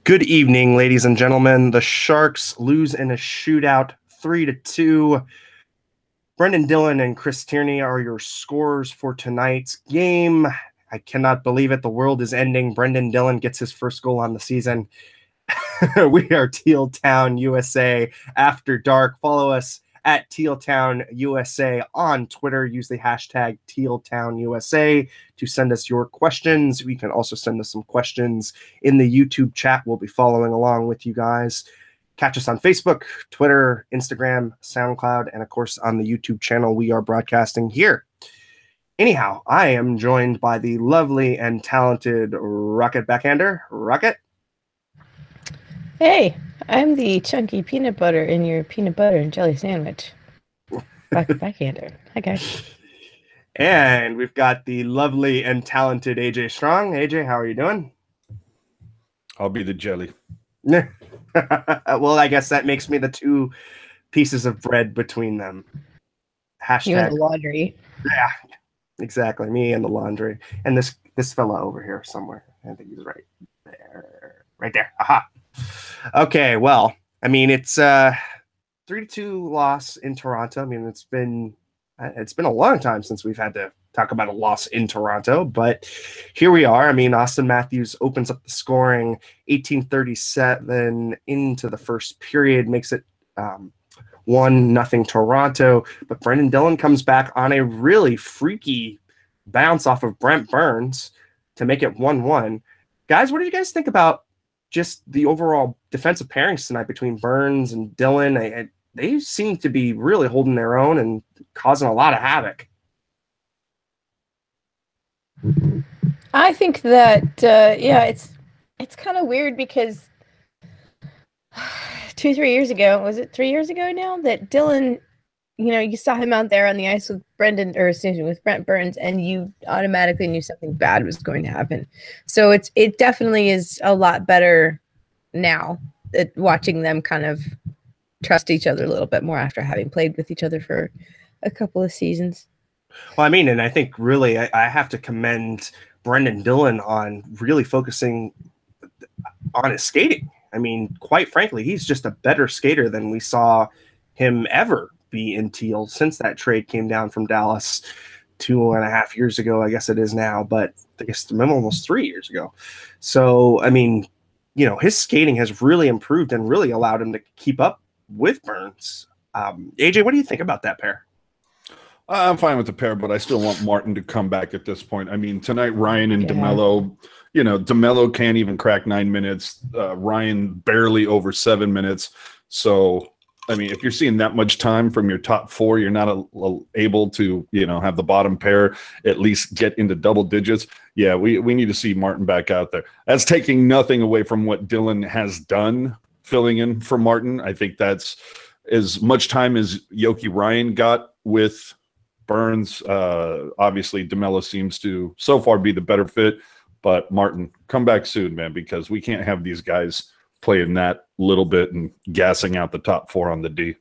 Good evening, ladies and gentlemen. The Sharks lose in a shootout 3-2. Brenden Dillon and Chris Tierney are your scorers for tonight's game. I cannot believe it. The world is ending. Brenden Dillon gets his first goal on the season. We are Teal Town USA After Dark. Follow us at Teal Town USA on Twitter. Use the hashtag Teal Town USA to send us your questions. You can also send us some questions in the YouTube chat. We'll be following along with you guys. Catch us on Facebook, Twitter, Instagram, SoundCloud, and of course on the YouTube channel we are broadcasting here. Anyhow, I am joined by the lovely and talented Rocket Backhander. Rocket? Hey, I'm the chunky peanut butter in your peanut butter and jelly sandwich. Backhander. Hi, guys. And we've got the lovely and talented AJ Strong. AJ, how are you doing? I'll be the jelly. Well, I guess that makes me the two pieces of bread between them. Hashtag you and the laundry. Yeah, exactly. Me and the laundry. And this fella over here somewhere. I think he's right there. Right there. Aha. Okay, well, I mean, it's 3-2 loss in Toronto. I mean, it's been a long time since we've had to talk about a loss in Toronto, but here we are. I mean, Austin Matthews opens up the scoring 18:37 into the first period, makes it 1-0 Toronto, but Brenden Dillon comes back on a really freaky bounce off of Brent Burns to make it 1-1. Guys, what do you guys think about just the overall defensive pairings tonight between Burns and Dillon? They seem to be really holding their own and causing a lot of havoc. I think that it's kind of weird because 2-3 years ago, was it 3 years ago now, that Dillon, you saw him out there on the ice with with Brent Burns, and you automatically knew something bad was going to happen. So it definitely is a lot better now at watching them kind of trust each other a little bit more after having played with each other for a couple of seasons. Well, I mean, and I think really I have to commend Brenden Dillon on really focusing on his skating. I mean, quite frankly, he's just a better skater than we saw him ever be in Teal since that trade came down from Dallas 2.5 years ago. I guess it is now, but I guess almost 3 years ago. So, I mean, his skating has really improved and really allowed him to keep up with Burns. AJ, what do you think about that pair? I'm fine with the pair, but I still want Martin to come back at this point. I mean, tonight, Ryan and DeMello, DeMello can't even crack 9 minutes. Ryan barely over 7 minutes. So, I mean, if you're seeing that much time from your top four, you're not able to, have the bottom pair at least get into double digits. Yeah, we need to see Martin back out there. That's taking nothing away from what Dillon has done filling in for Martin. I think that's as much time as Yoki Ryan got with Burns. Obviously, DeMello seems to so far be the better fit, but Martin, come back soon, man, because we can't have these guys playing that little bit and gassing out the top four on the D.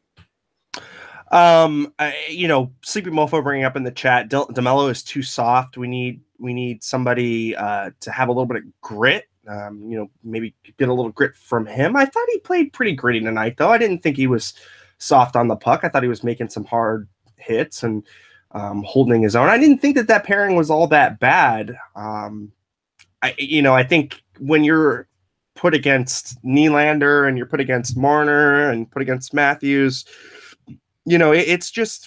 Sleepy Mofo bringing up in the chat, DeMello is too soft. We need somebody to have a little bit of grit. Maybe get a little grit from him. I thought he played pretty gritty tonight, though. I didn't think he was soft on the puck. I thought he was making some hard hits and holding his own. I didn't think that pairing was all that bad. I think when you're put against Nylander and you're put against Marner and put against Matthews, it's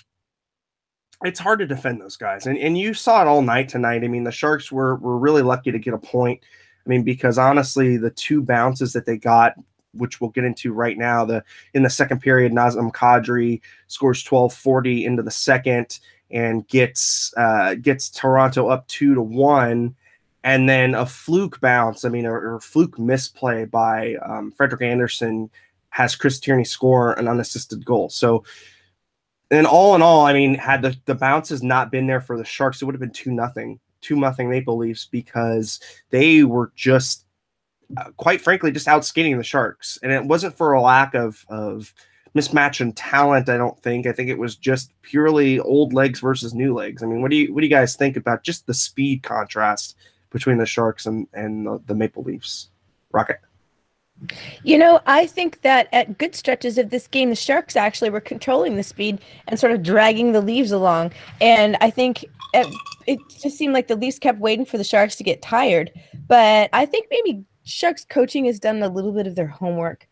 hard to defend those guys. And you saw it all night tonight. I mean, the Sharks were really lucky to get a point. I mean, because honestly, the two bounces that they got, which we'll get into right now, in the second period, Nazem Kadri scores 12:40 into the second and gets Toronto up 2-1. And then a fluke bounce, or fluke misplay by Frederik Andersen has Chris Tierney score an unassisted goal. So, and all in all, I mean, had the bounces not been there for the Sharks, it would have been 2-0 Maple Leafs, because they were just, quite frankly, just outskating the Sharks. And it wasn't for a lack of mismatch in talent, I don't think. I think it was just purely old legs versus new legs. I mean, what do you guys think about just the speed contrast between the Sharks and the Maple Leafs? Rocket? I think that at good stretches of this game, the Sharks actually were controlling the speed and sort of dragging the Leafs along. And I think it just seemed like the Leafs kept waiting for the Sharks to get tired. But I think maybe Sharks coaching has done a little bit of their homework.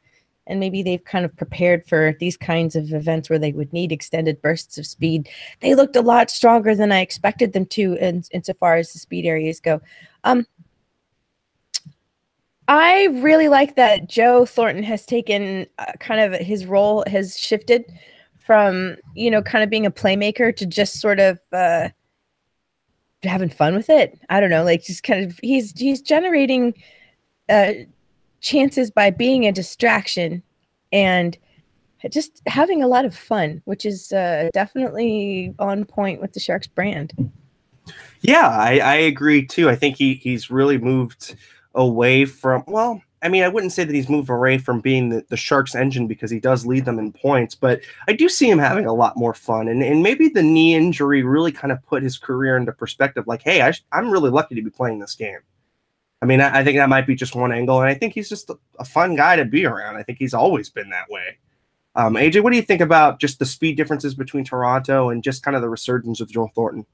And maybe they've kind of prepared for these kinds of events where they would need extended bursts of speed. They looked a lot stronger than I expected them to insofar as the speed areas go. I really like that Joe Thornton has taken kind of his role has shifted from, kind of being a playmaker to just sort of having fun with it. I don't know, like just kind of he's generating chances by being a distraction and just having a lot of fun, which is definitely on point with the Sharks brand. Yeah, I agree too. I think he's really moved away from, well, I mean, I wouldn't say that he's moved away from being the Sharks engine because he does lead them in points, but I do see him having a lot more fun. And maybe the knee injury really kind of put his career into perspective. Like, hey, I'm really lucky to be playing this game. I mean, I think that might be just one angle, and I think he's just a fun guy to be around. I think he's always been that way. AJ, what do you think about just the speed differences between Toronto and just kind of the resurgence of Joe Thornton?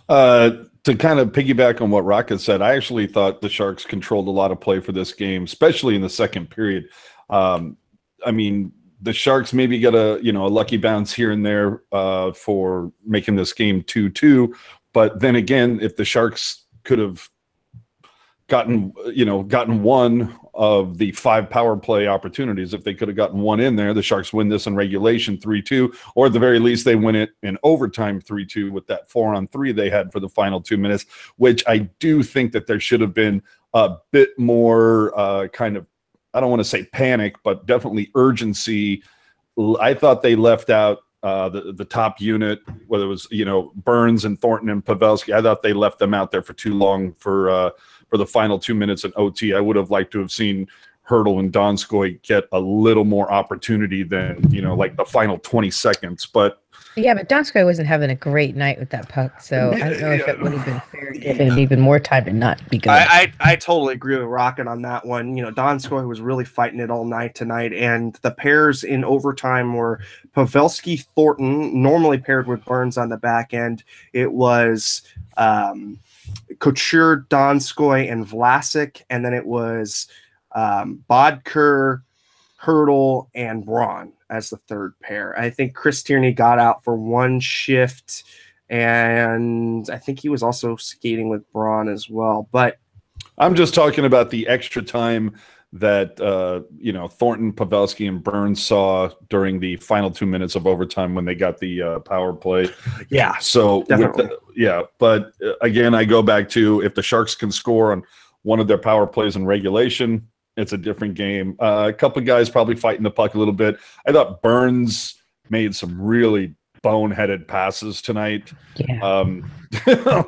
To kind of piggyback on what Rocket said, I actually thought the Sharks controlled a lot of play for this game, especially in the second period. I mean, the Sharks maybe got a lucky bounce here and there for making this game 2-2, but then again, if the Sharks could have gotten one of the 5 power play opportunities, if they could have gotten one in there, the Sharks win this in regulation 3-2, or at the very least they win it in overtime 3-2 with that 4-on-3 they had for the final 2 minutes, which I do think that there should have been a bit more kind of, I don't want to say panic, but definitely urgency. I thought they left out the top unit, whether it was Burns and Thornton and Pavelski. I thought they left them out there for too long for the final 2 minutes in OT. I would have liked to have seen Hertl and Donskoy get a little more opportunity than, like the final 20 seconds. But yeah, but Donskoy wasn't having a great night with that puck, so I don't know if it would have been fair to give him even more time to not be good. I totally agree with Rocket on that one. Donskoy was really fighting it all night tonight, and the pairs in overtime were Pavelski, Thornton, normally paired with Burns on the back end. It was Couture, Donskoy, and Vlasic, and then it was Bodker, Hertl, and Braun as the third pair. I think Chris Tierney got out for one shift, and I think he was also skating with Braun as well. But I'm just talking about the extra time that Thornton, Pavelski, and Burns saw during the final 2 minutes of overtime when they got the power play. Yeah, so but again, I go back to, if the Sharks can score on one of their power plays in regulation, it's a different game. A couple of guys probably fighting the puck a little bit. I thought Burns made some really boneheaded passes tonight. Yeah.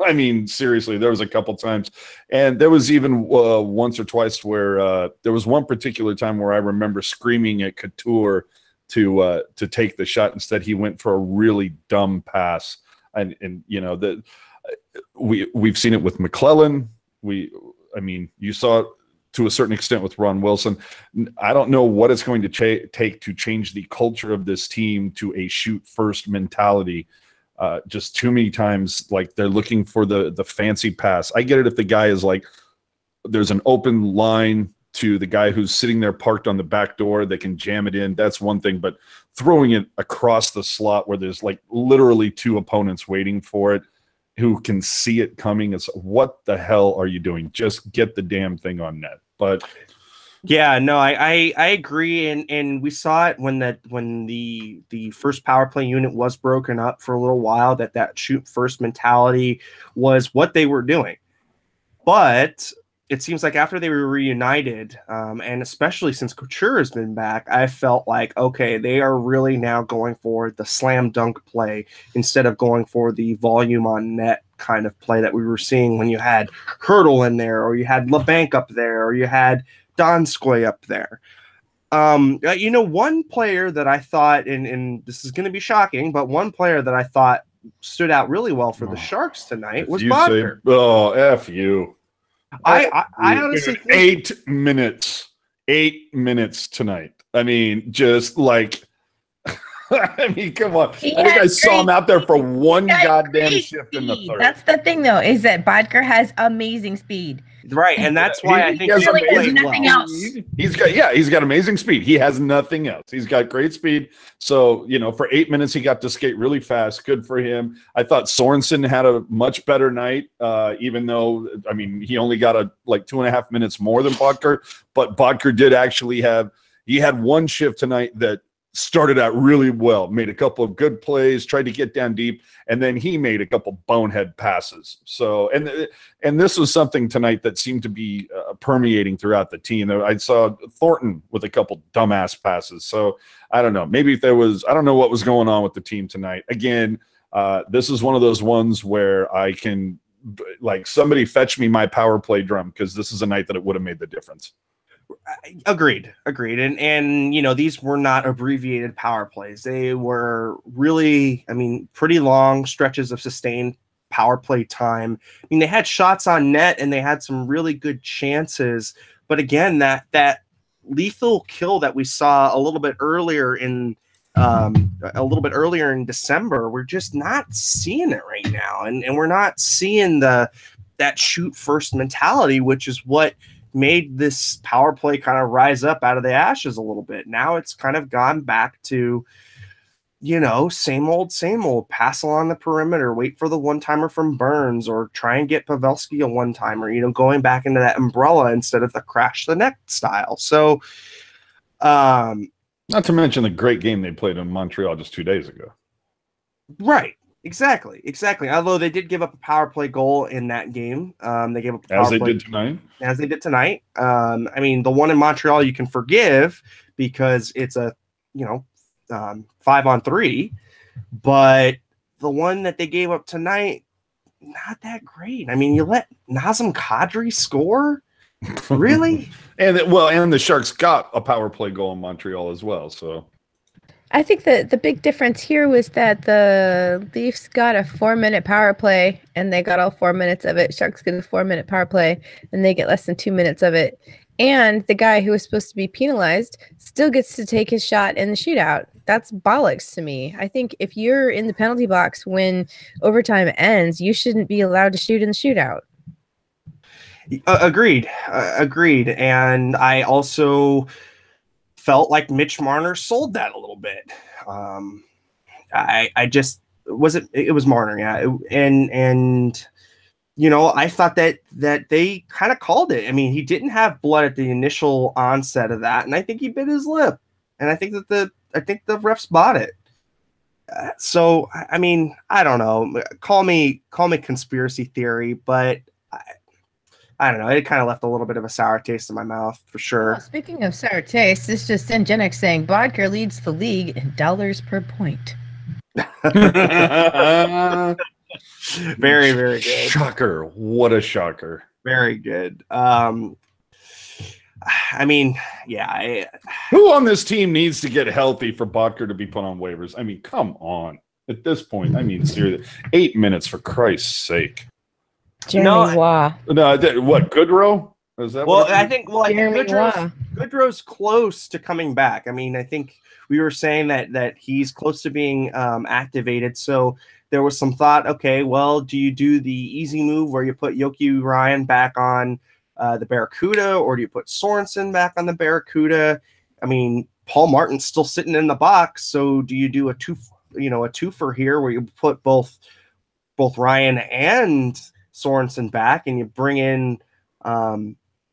I mean, seriously, there was a couple times, and there was even once or twice where there was one particular time where I remember screaming at Couture to take the shot. Instead, he went for a really dumb pass, and we've seen it with McClellan. You saw it to a certain extent with Ron Wilson. I don't know what it's going to take to change the culture of this team to a shoot first mentality. Just too many times, like, they're looking for the fancy pass. I get it if the guy is like, there's an open line to the guy who's sitting there parked on the back door, they can jam it in. That's one thing, but throwing it across the slot where there's like literally 2 opponents waiting for it who can see it coming, it's, what the hell are you doing? Just get the damn thing on net. But yeah, no, I agree, and we saw it when the first power play unit was broken up for a little while, that shoot first mentality was what they were doing. But it seems like after they were reunited, and especially since Couture has been back, I felt like, okay, they are really now going for the slam dunk play instead of going for the volume on net kind of play that we were seeing when you had Hertl in there, or you had LeBanc up there, or you had Donskoy up there. One player that I thought, and this is going to be shocking, but one player that I thought stood out really well for the Sharks tonight was Bodker. Oh, F you. I honestly think 8 minutes 8 minutes tonight. I mean, just like, I mean, come on. I think I saw him out there for one goddamn shift in the third. That's the thing, though, is that Bodker has amazing speed. Right, and that's why I think he really has nothing else. He's got amazing speed. He has nothing else. He's got great speed. So, for 8 minutes, he got to skate really fast. Good for him. I thought Sorensen had a much better night, even though, I mean, he only got 2.5 minutes more than Bodker. But Bodker did actually he had one shift tonight that started out really well, made a couple of good plays, tried to get down deep, and then he made a couple bonehead passes. So, and this was something tonight that seemed to be permeating throughout the team. I saw Thornton with a couple dumbass passes. So I don't know. Maybe if I don't know what was going on with the team tonight. Again, this is one of those ones where I can, somebody fetch me my power play drum, because this is a night that it would have made the difference. Agreed. And these were not abbreviated power plays. They were really, pretty long stretches of sustained power play time. I mean, they had shots on net and they had some really good chances. But again, that lethal kill that we saw a little bit earlier in December, we're just not seeing it right now. And we're not seeing that shoot first mentality, which is what made this power play kind of rise up out of the ashes a little bit. Now it's kind of gone back to, same old, pass along the perimeter, wait for the one-timer from Burns, or try and get Pavelski a one-timer, going back into that umbrella instead of the crash the net style. So, not to mention the great game they played in Montreal just 2 days ago. Right. Exactly. Although they did give up a power play goal in that game. They gave up a power as they play did tonight. As they did tonight. The one in Montreal you can forgive because it's a 5-on-3, but the one that they gave up tonight, not that great. I mean, you let Nazem Kadri score, really? and the Sharks got a power play goal in Montreal as well. So. I think the big difference here was that the Leafs got a 4-minute power play and they got all 4 minutes of it. Sharks get a 4-minute power play and they get less than 2 minutes of it. And the guy who was supposed to be penalized still gets to take his shot in the shootout. That's bollocks to me. I think if you're in the penalty box when overtime ends, you shouldn't be allowed to shoot in the shootout. Agreed. And I also felt like Mitch Marner sold that a little bit. I just it was Marner, yeah. And I thought that they kind of called it. I mean, he didn't have blood at the initial onset of that, and I think he bit his lip. And I think that the refs bought it. So I mean, I don't know. Call me conspiracy theory, but I don't know. It kind of left a little bit of a sour taste in my mouth, for sure. Well, speaking of sour taste, this is just Engenic saying Bodker leads the league in dollars per point. Very, very good. Shocker. What a shocker. Very good. Who on this team needs to get healthy for Bodker to be put on waivers? I mean, come on. At this point, seriously. 8 minutes, for Christ's sake. Jeremy Waugh. No, what, Goodrow? Is that Goodrow's close to coming back. I mean, I think we were saying that he's close to being activated. So there was some thought, okay, well, do you do the easy move where you put Yoki Ryan back on the Barracuda, or do you put Sorensen back on the Barracuda? I mean, Paul Martin's still sitting in the box, so do you do a twofer here where you put both Ryan and Sorensen back, and you bring in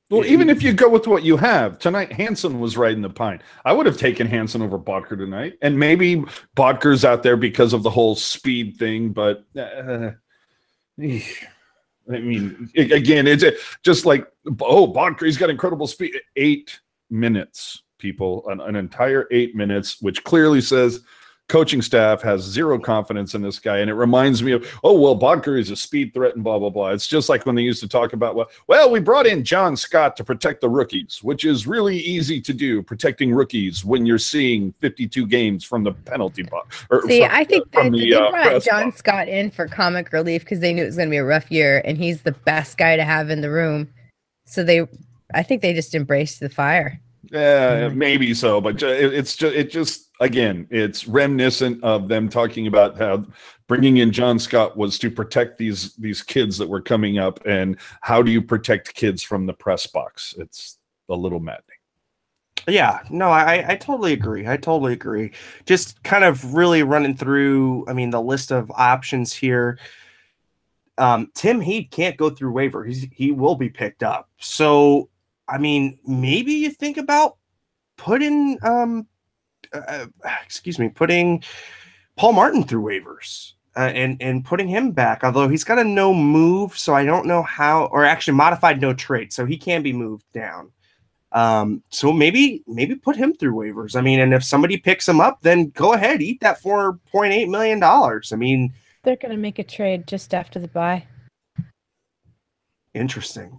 even if you go with what you have tonight, Hansen was riding the pine. I would have taken Hansen over Bodker tonight, and maybe Bodker's out there because of the whole speed thing, but I mean, again, it's just like, Bodker, he's got incredible speed. 8 minutes, people, an entire 8 minutes, which clearly says coaching staff has zero confidence in this guy. And it reminds me of, Bodker is a speed threat and blah, blah, blah. It's just like when they used to talk about, we brought in John Scott to protect the rookies, which is really easy to do, protecting rookies when you're seeing 52 games from the penalty box. I think they brought John Scott in for comic relief because they knew it was going to be a rough year, and he's the best guy to have in the room. So I think they just embraced the fire. Yeah, maybe so, but it just again, it's reminiscent of them talking about how bringing in John Scott was to protect these kids that were coming up, and how do you protect kids from the press box? It's a little maddening. Yeah, no, I totally agree. I totally agree. Just kind of really running through, I mean, the list of options here. Tim Heat can't go through waiver. He will be picked up. So, I mean, maybe you think about putting putting Paul Martin through waivers and putting him back. Although he's got a no move, so I don't know how, or actually modified no trade, so he can be moved down. So maybe put him through waivers. I mean, and if somebody picks him up, then go ahead, eat that $4.8 million. I mean, they're going to make a trade just after the bye. Interesting.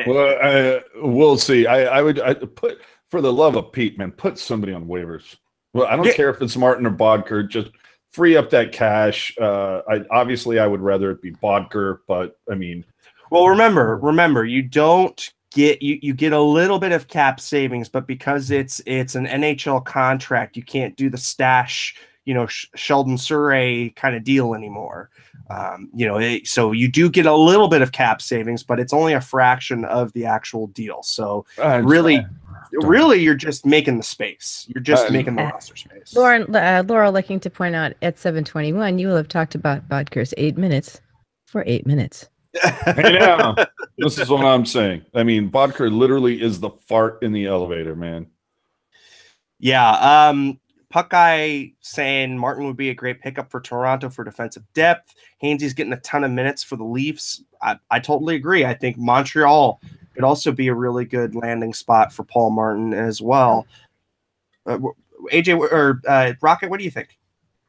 Well, we'll see. I would put, for the love of Pete, man, put somebody on waivers. Well, I don't care if it's Martin or Bodker, just free up that cash. Obviously I would rather it be Bodker, but I mean, well, remember, you don't get you get a little bit of cap savings, but because it's an NHL contract, you can't do the stash, Sheldon Surrey kind of deal anymore. So you do get a little bit of cap savings, but it's only a fraction of the actual deal. So really, you're just making the space. You're just making the roster space. Laura looking to point out at 7:21, you will have talked about Bodker's 8 minutes for 8 minutes. Yeah, this is what I'm saying. I mean, Bodker literally is the fart in the elevator, man. Yeah. Puck Guy saying Martin would be a great pickup for Toronto for defensive depth. Hainsey's getting a ton of minutes for the Leafs. I totally agree. I think Montreal could also be a really good landing spot for Paul Martin as well. AJ or Rocket, what do you think?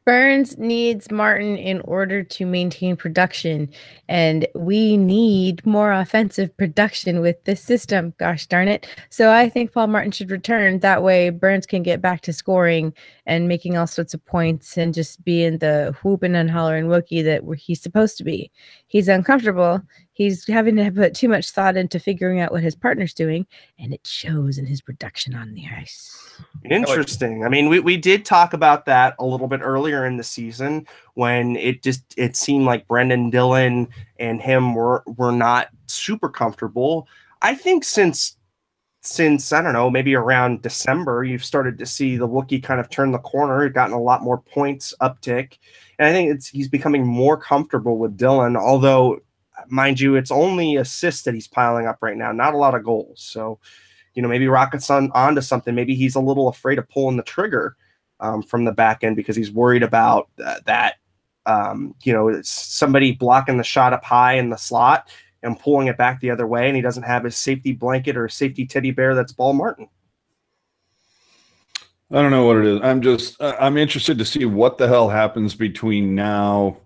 Burns needs Martin in order to maintain production, and we need more offensive production with this system. Gosh darn it. So I think Paul Martin should return. That way Burns can get back to scoring and making all sorts of points and just being the whooping and hollering Wookiee that he's supposed to be. He's uncomfortable. He's having to put too much thought into figuring out what his partner's doing, and it shows in his production on the ice. Interesting. I mean, we did talk about that a little bit earlier in the season when it seemed like Brenden Dillon and him were not super comfortable. I think since I don't know, maybe around December, you've started to see the Wookiee kind of turn the corner, gotten a lot more points uptick, and I think he's becoming more comfortable with Dillon. Although, mind you, it's only assists that he's piling up right now, not a lot of goals. So, maybe Rocket's onto something. Maybe he's a little afraid of pulling the trigger from the back end because he's worried about that. Somebody blocking the shot up high in the slot and pulling it back the other way, and he doesn't have his safety blanket or safety teddy bear that's Paul Martin. I don't know what it is. I'm interested to see what the hell happens between now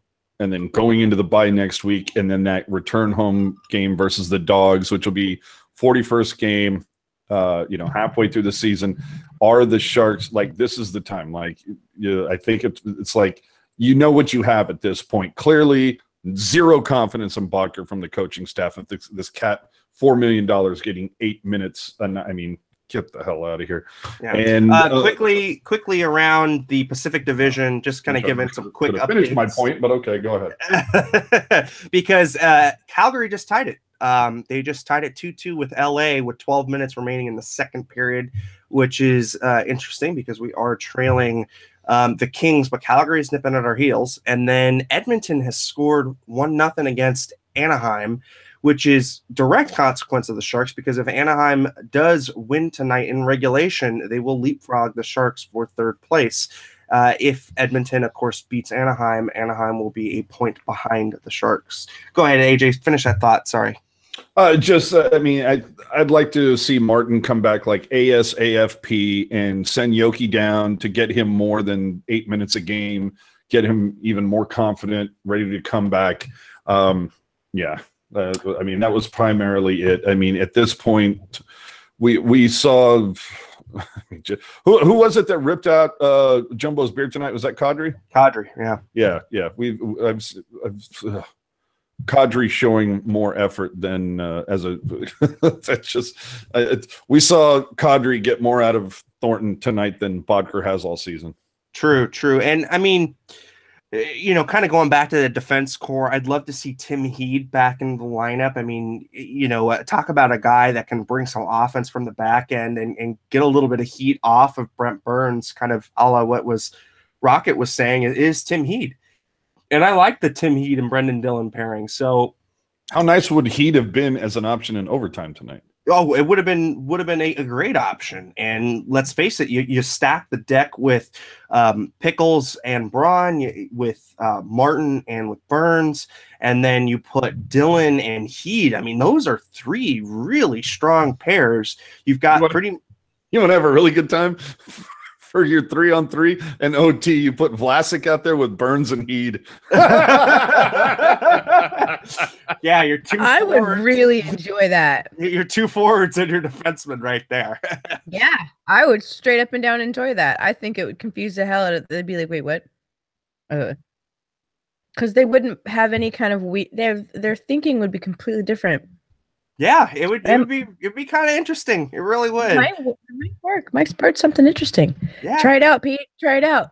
and then going into the bye next week, and then that return home game versus the Dogs, which will be 41st game, halfway through the season. Are the Sharks, like, this is the time? Like, I think it's like, what you have at this point. Clearly, zero confidence in Bodker from the coaching staff. If this cat, $4 million getting 8 minutes, I mean, get the hell out of here. Yeah. And quickly around the Pacific Division, just kind of giving some quick updates. Finish my point, but okay, go ahead. Because Calgary just tied it. They just tied it 2-2 with LA with 12 minutes remaining in the second period, which is interesting because we are trailing the Kings, but Calgary is nipping at our heels. And then Edmonton has scored 1-0 against Anaheim, which is direct consequence of the Sharks, because if Anaheim does win tonight in regulation, they will leapfrog the Sharks for third place. If Edmonton, of course, beats Anaheim, Anaheim will be a point behind the Sharks. Go ahead, AJ, finish that thought. Sorry. I'd like to see Martin come back like ASAFP and send Yoki down to get him more than 8 minutes a game, get him even more confident, ready to come back. That was primarily it. I mean, at this point, we saw who was it that ripped out Jumbo's beard tonight? Was that Kadri? Kadri, yeah. Yeah. Kadri showing more effort than as a. That's just we saw Kadri get more out of Thornton tonight than Bodker has all season. True, and I mean, kind of going back to the defense core, I'd love to see Tim Heed back in the lineup. I mean, talk about a guy that can bring some offense from the back end and get a little bit of heat off of Brent Burns, kind of a la what was Rocket was saying is Tim Heed. And I like the Tim Heed and Brenden Dillon pairing. So how nice would Heed have been as an option in overtime tonight? Oh, it would have been a great option. And let's face it, you stack the deck with Pickles and Braun, with Martin and with Burns, and then you put Dillon and Heed. I mean, those are three really strong pairs. You've got You want to have a really good time for your 3-on-3 and OT. You put Vlasic out there with Burns and Heed. Yeah, you're two. I would really enjoy that. Your two forwards and your defenseman right there. Yeah, I would straight up and down enjoy that. I think it would confuse the hell out of. They'd be like, "Wait, what?" Because they wouldn't have any kind of their thinking would be completely different. Yeah, it would be kind of interesting. It really would. It might work. Might start something interesting. Yeah. Try it out, Pete. Try it out.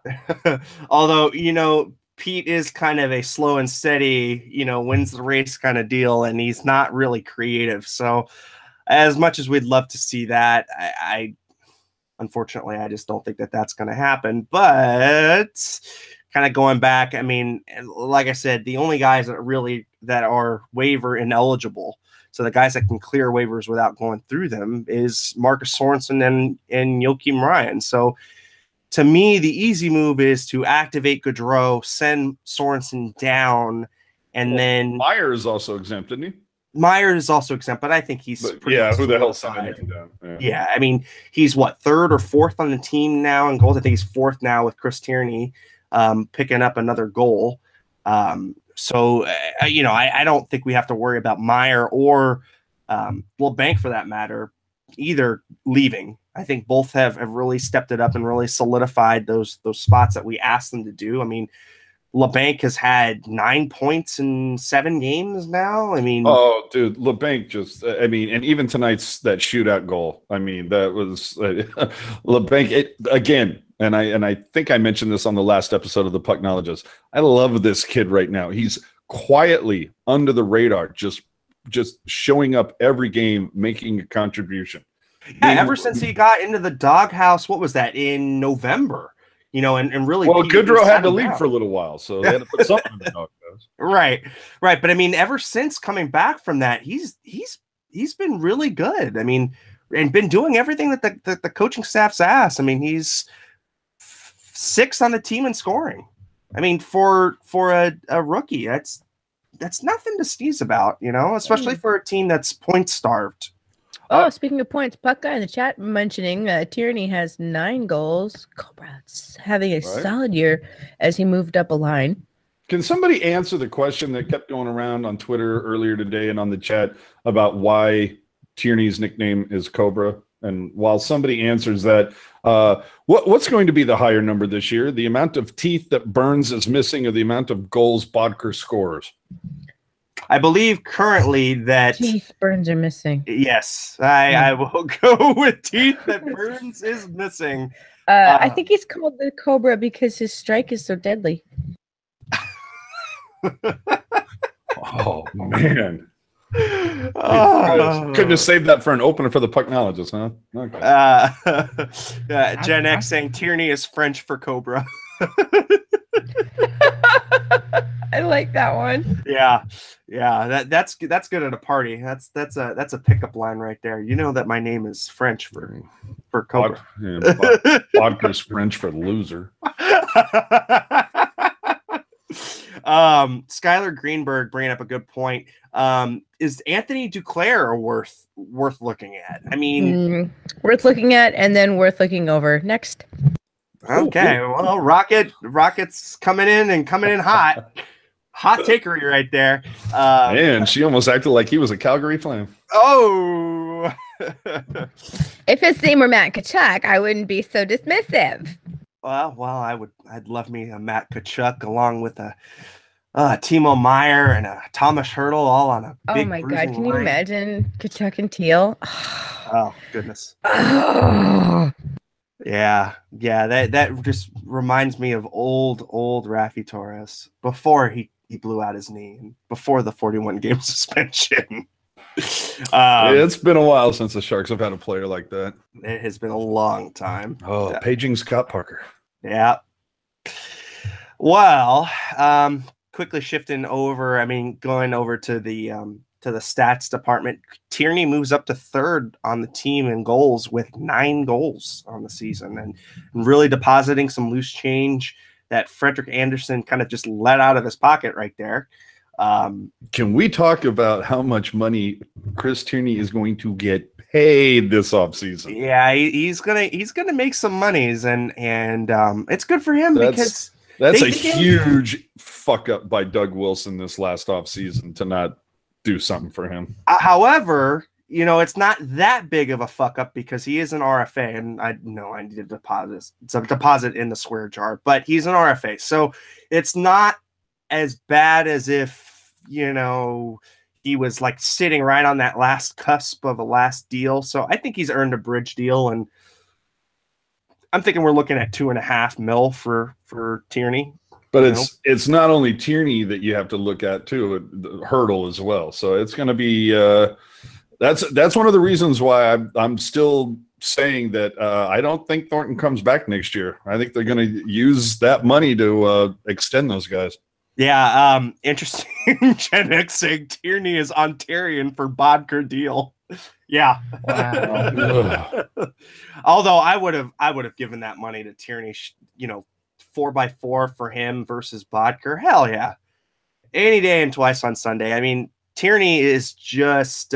Although, Pete is kind of a slow and steady, wins the race kind of deal, and he's not really creative. So as much as we'd love to see that, I unfortunately, I just don't think that that's going to happen. But kind of going back, I mean, like I said, the only guys that are waiver ineligible, so the guys that can clear waivers without going through them, is Marcus Sorensen and Joakim Ryan. So to me, the easy move is to activate Gaudreau, send Sorensen down, and then Meyer is also exempt, isn't he? Meyer is also exempt, but I think he's pretty who the hell sent him down? Yeah, I mean, he's what, third or fourth on the team now in goals. I think he's fourth now with Chris Tierney picking up another goal. So, I don't think we have to worry about Meyer or Bank for that matter, either leaving. I think both have really stepped it up and really solidified those spots that we asked them to do. I mean, LeBanc has had 9 points in 7 games now. I mean, oh, dude, LeBanc and even tonight's that shootout goal. I mean, that was LeBanc again. And I think I mentioned this on the last episode of the Pucknologist. I love this kid right now. He's quietly under the radar, just showing up every game, making a contribution. Yeah, ever since he got into the doghouse, what was that, in November? And really, well, Gaudreau had to leave for a little while, so they had to put something in the doghouse. Right. But I mean, ever since coming back from that, he's been really good. I mean, and been doing everything that the coaching staff's asked. I mean, he's 6th on the team in scoring. I mean, for a rookie, that's nothing to sneeze about, especially for a team that's point starved. Oh, speaking of points, Puck Guy in the chat mentioning Tierney has 9 goals. Cobra's having a solid year as he moved up a line. Can somebody answer the question that kept going around on Twitter earlier today and on the chat about why Tierney's nickname is Cobra? And while somebody answers that, what's going to be the higher number this year? The amount of teeth that Burns is missing or the amount of goals Bodker scores? I believe currently that teeth Burns are missing. Yes, I will go with teeth that Burns is missing. I think he's called the Cobra because his strike is so deadly. Oh, man. Couldn't have saved that for an opener for the Pucknologist, huh? Okay. Gen X saying Tierney is French for Cobra. I like that one. Yeah. That's good at a party. That's a pickup line right there. You know that my name is French for Cobra. Vodka's French for loser. Skylar Greenberg bringing up a good point. Is Anthony Duclair worth looking at? I mean, worth looking at and then worth looking over. Next. Okay, well, Rocket's coming in hot. Hot takery right there. Man, she almost acted like he was a Calgary Flame. Oh. If his name were Matt Tkachuk, I wouldn't be so dismissive. Well, I'd love me a Matt Tkachuk along with a Timo Meyer and Thomas Hurdle all on a big Oh my God. bruising Can you line. imagine Kachuk and Teal? Oh, goodness. Oh. Yeah. That just reminds me of old Rafi Torres before he blew out his knee and before the 41-game suspension. It's been a while since the Sharks have had a player like that. It has been a long time. Oh, yeah. Paging Scott Parker. Yeah. Well, quickly shifting over, going over to the stats department, Tierney moves up to third on the team in goals with 9 goals on the season and really depositing some loose change that Frederick Anderson kind of just let out of his pocket right there. Can we talk about how much money Chris Tierney is going to get paid this offseason? Yeah, he's gonna make some monies, and it's good for him because that's a huge fuck up by Doug Wilson this last offseason to not do something for him. However, it's not that big of a fuck up because he is an RFA, and I know I need a deposit in the square jar, but he's an RFA, so it's not as bad as if he was like sitting right on that last cusp of a last deal. So I think he's earned a bridge deal, and I'm thinking we're looking at $2.5 million for Tierney. But it's not only Tierney that you have to look at too, the Hurdle as well. So it's going to be that's one of the reasons why I'm still saying that I don't think Thornton comes back next year. I think they're going to use that money to extend those guys. Yeah, interesting. Gen X saying Tierney is Ontarian for Bodker deal. Yeah. Wow. Although I would have given that money to Tierney, 4x4 for him versus Bodker. Hell yeah. Any day and twice on Sunday. Tierney is just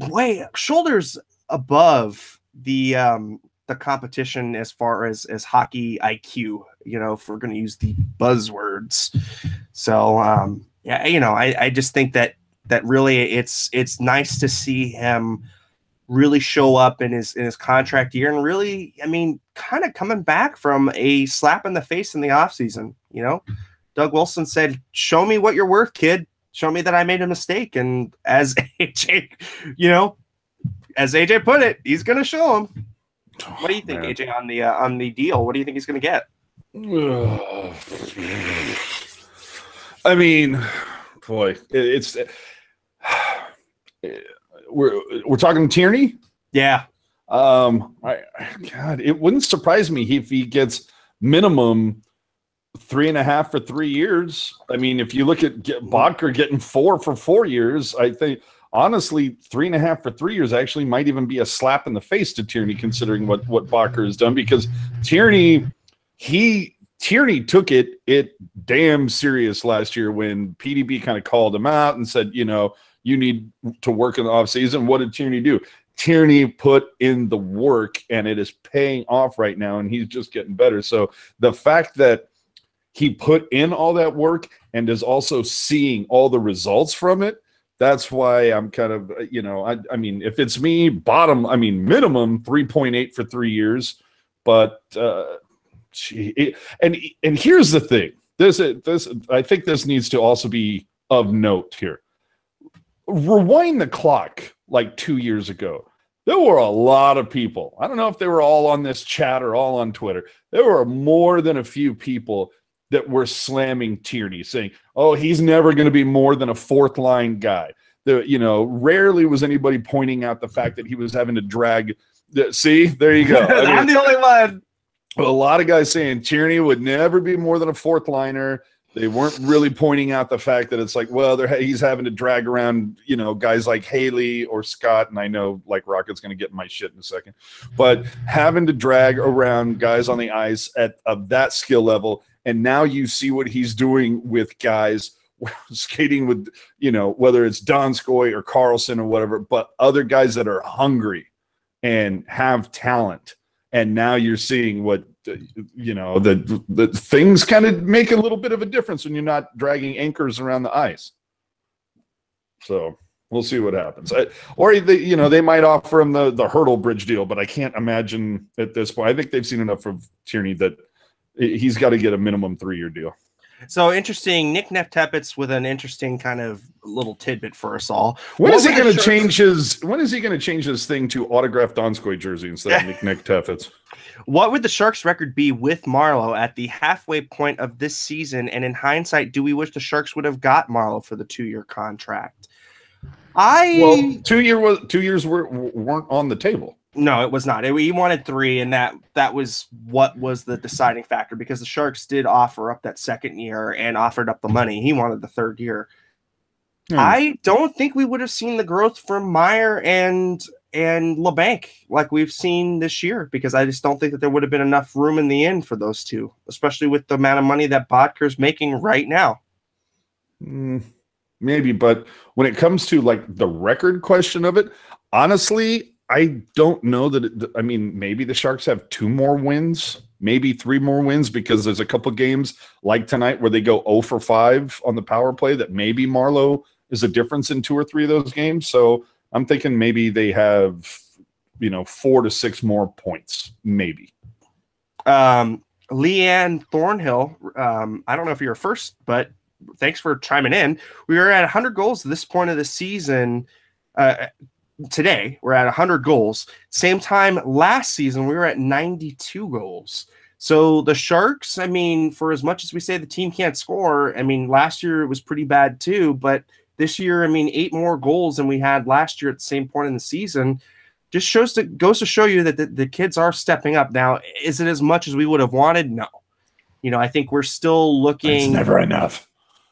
way shoulders above the competition as far as hockey IQ, if we're going to use the buzzwords. So, I just think that really it's nice to see him really show up in his contract year and really, kind of coming back from a slap in the face in the offseason. Doug Wilson said, "Show me what you're worth, kid. Show me that I made a mistake." And as AJ, as AJ put it, he's going to show him. What do you think, AJ, on the deal? What do you think he's going to get? Boy, it's we're talking Tierney. Yeah. God, it wouldn't surprise me if he gets minimum 3.5 for 3 years. If you look at Bodker getting 4 for 4 years, I think honestly 3.5 for 3 years actually might even be a slap in the face to Tierney, considering what Bodker has done, because Tierney took it damn serious last year when PDB kind of called him out and said, you need to work in the offseason. What did Tierney do? Tierney put in the work, and it is paying off right now, and he's just getting better. So the fact that he put in all that work and is also seeing all the results from it, that's why I'm kind of, if it's me, minimum 3.8 for 3 years. But and here's the thing. This I think this needs to also be of note here. Rewind the clock like 2 years ago. There were a lot of people. I don't know if they were all on this chat or all on Twitter. There were more than a few people that were slamming Tierney, saying, "Oh, he's never going to be more than a fourth line guy." Rarely was anybody pointing out the fact that he was having to drag. See, there you go. I'm the only one. A lot of guys saying Tierney would never be more than a fourth liner. They weren't really pointing out the fact that it's like, well, he's having to drag around, guys like Haley or Scott. And I know like Rocket's going to get my shit in a second, but having to drag around guys on the ice of that skill level. And now you see what he's doing with guys skating with, whether it's Donskoy or Carlson or whatever, but other guys that are hungry and have talent. And now you're seeing what, the things kind of make a little bit of a difference when you're not dragging anchors around the ice. So we'll see what happens. They might offer him the Hurdle bridge deal, but I can't imagine at this point. I think they've seen enough of Tierney that he's got to get a minimum 3-year deal. So interesting. Nick Neftepitz with an interesting kind of little tidbit for us all. When is he going to change his? When is he going to change his thing to autographed Donskoy jersey instead of Nick Neftepitz? What would the Sharks' record be with Marleau at the halfway point of this season? And in hindsight, do we wish the Sharks would have got Marleau for the 2-year contract? 2 years weren't on the table. No, it was not. He wanted 3, and that was what was the deciding factor, because the Sharks did offer up that 2nd year and offered up the money. He wanted the 3rd year. I don't think we would have seen the growth from Meyer and LeBanc like we've seen this year, because I just don't think that there would have been enough room in the end for those two, especially with the amount of money that Bodker's making right now. Maybe, but when it comes to like the record question of it, honestly, I don't know that. I mean, maybe the Sharks have 2 more wins, maybe 3 more wins, because there's a couple games like tonight where they go 0 for 5 on the power play that maybe Marleau is a difference in 2 or 3 of those games. So I'm thinking maybe they have, 4 to 6 more points, maybe. Leanne Thornhill, I don't know if you're first, but thanks for chiming in. We are at 100 goals at this point of the season. Today, we're at 100 goals. Same time last season, we were at 92 goals. So the Sharks, I mean, for as much as we say the team can't score, I mean, last year it was pretty bad too. But this year, I mean, 8 more goals than we had last year at the same point in the season. Just goes to show you that the kids are stepping up. Now, is it as much as we would have wanted? No. I think we're still looking. It's never enough.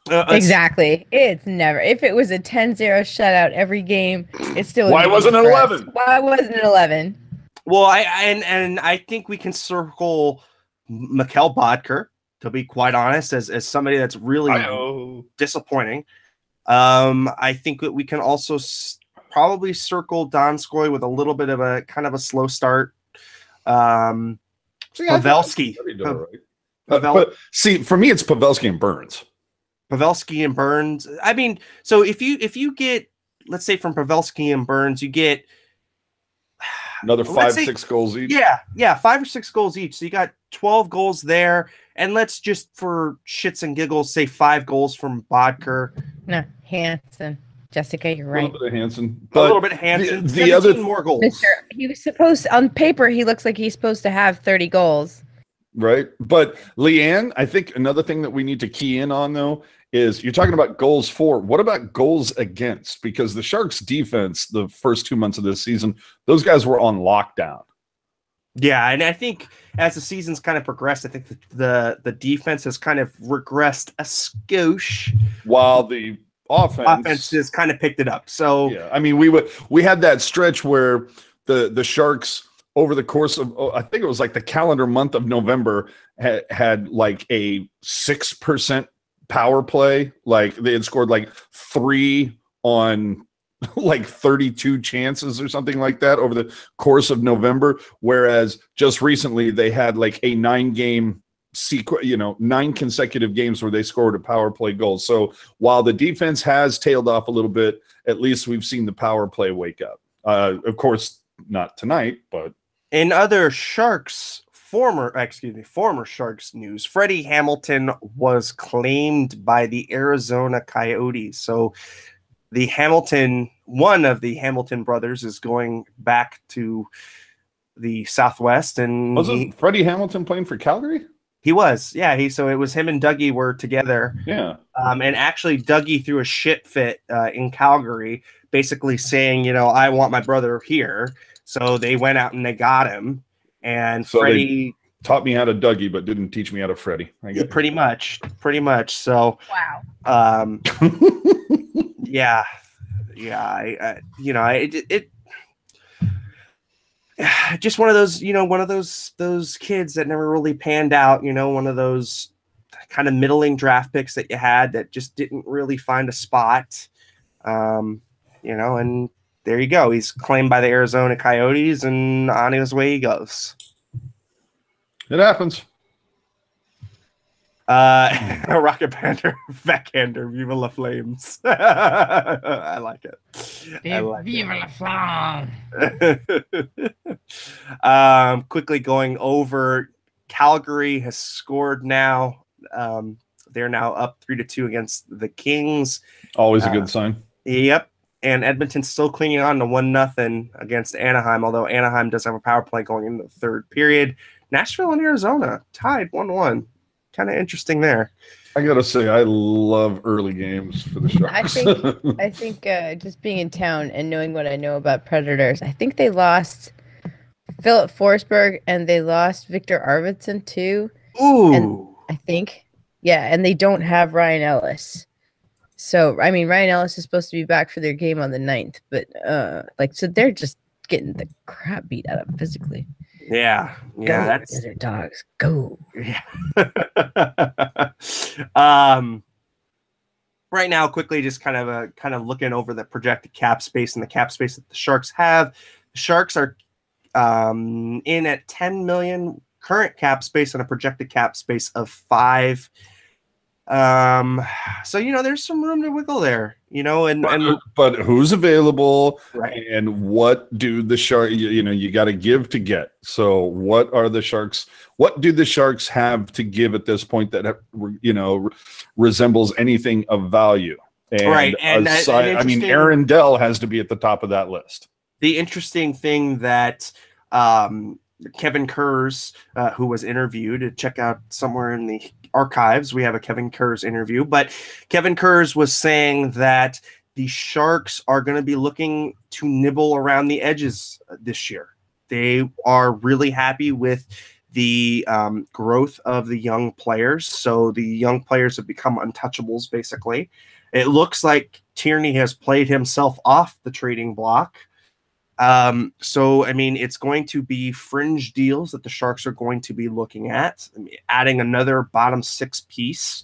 Exactly. It's never. If it was a 10-0 shutout every game, it's still. Why wasn't it 11? Why wasn't it 11? Well, I think we can circle Mikkel Bodker, to be quite honest, as somebody that's really disappointing. I think that we can also probably circle Donskoy with a little bit of a kind of a slow start. Pavelski. But see, for me, it's Pavelski and Burns. Pavelski and Burns. I mean, so if you get, let's say from Pavelski and Burns, you get another 5-6 goals each. Yeah, 5 or 6 goals each. So you got 12 goals there, and let's just for shits and giggles say 5 goals from Bodker. No, Hansen. Jessica, you're right. A little bit of Hansen. A little bit of Hansen. The other more goals. He was supposed, on paper, he looks like he's supposed to have 30 goals. Right. But Leanne, I think another thing that we need to key in on, though, is you're talking about goals for. What about goals against? Because the Sharks defense, the first 2 months of this season, those guys were on lockdown. Yeah, and I think as the season's kind of progressed, I think the defense has kind of regressed a skosh, while the offense has kind of picked it up. So yeah, I mean, we had that stretch where the Sharks, over the course of, I think it was like the calendar month of November, had like a 6% power play. Like they had scored like 3 on like 32 chances or something like that over the course of November. Whereas just recently they had like a 9-game sequence, 9 consecutive games where they scored a power play goal. So while the defense has tailed off a little bit, at least we've seen the power play wake up. Of course, not tonight, but in other former Sharks news, Freddie Hamilton was claimed by the Arizona Coyotes. So one of the Hamilton brothers is going back to the Southwest. And wasn't Freddie Hamilton playing for Calgary? He was, yeah. So it was him and Dougie were together. Yeah. And actually Dougie threw a shit fit in Calgary, basically saying, I want my brother here. So they went out and they got him. And so Freddie taught me how to Dougie, but didn't teach me how to Freddie. I get pretty much. So wow. Yeah. Just one of those kids that never really panned out, one of those kind of middling draft picks that you had that just didn't really find a spot. And there you go. He's claimed by the Arizona Coyotes, and on his way he goes. It happens. Rocket Panther, backhander, Viva la Flames. I like it. Viva la Flames. Quickly going over, Calgary has scored now. They're now up 3-2 against the Kings. Always a good sign. Yep. And Edmonton's still clinging on to 1-0 against Anaheim, although Anaheim does have a power play going into the third period. Nashville and Arizona tied 1-1. Kind of interesting there. I gotta say, I love early games for the Sharks. I think just being in town and knowing what I know about Predators, I think they lost Philip Forsberg and they lost Victor Arvidsson too. Ooh. And I think, and they don't have Ryan Ellis. So, I mean, Ryan Ellis is supposed to be back for their game on the 9th, but so they're just getting the crap beat out of them physically. Yeah, that's Desert Dogs. Go. Yeah. Right now, quickly, just kind of looking over the projected cap space and the cap space that the Sharks have. The Sharks are in at 10 million current cap space and a projected cap space of 5. So there's some room to wiggle there, but who's available, right? And what do the Sharks? You got to give to get. So what do the Sharks have to give at this point that resembles anything of value? And right, and Aaron Dell has to be at the top of that list. The interesting thing that Kevin Kurz, who was interviewed, check out somewhere in the archives, we have a Kevin Kurz interview, but Kevin Kurz was saying that the Sharks are going to be looking to nibble around the edges this year. They are really happy with the growth of the young players. So the young players have become untouchables, basically. It looks like Tierney has played himself off the trading block. So, it's going to be fringe deals that the Sharks are going to be looking at, adding another bottom 6 piece,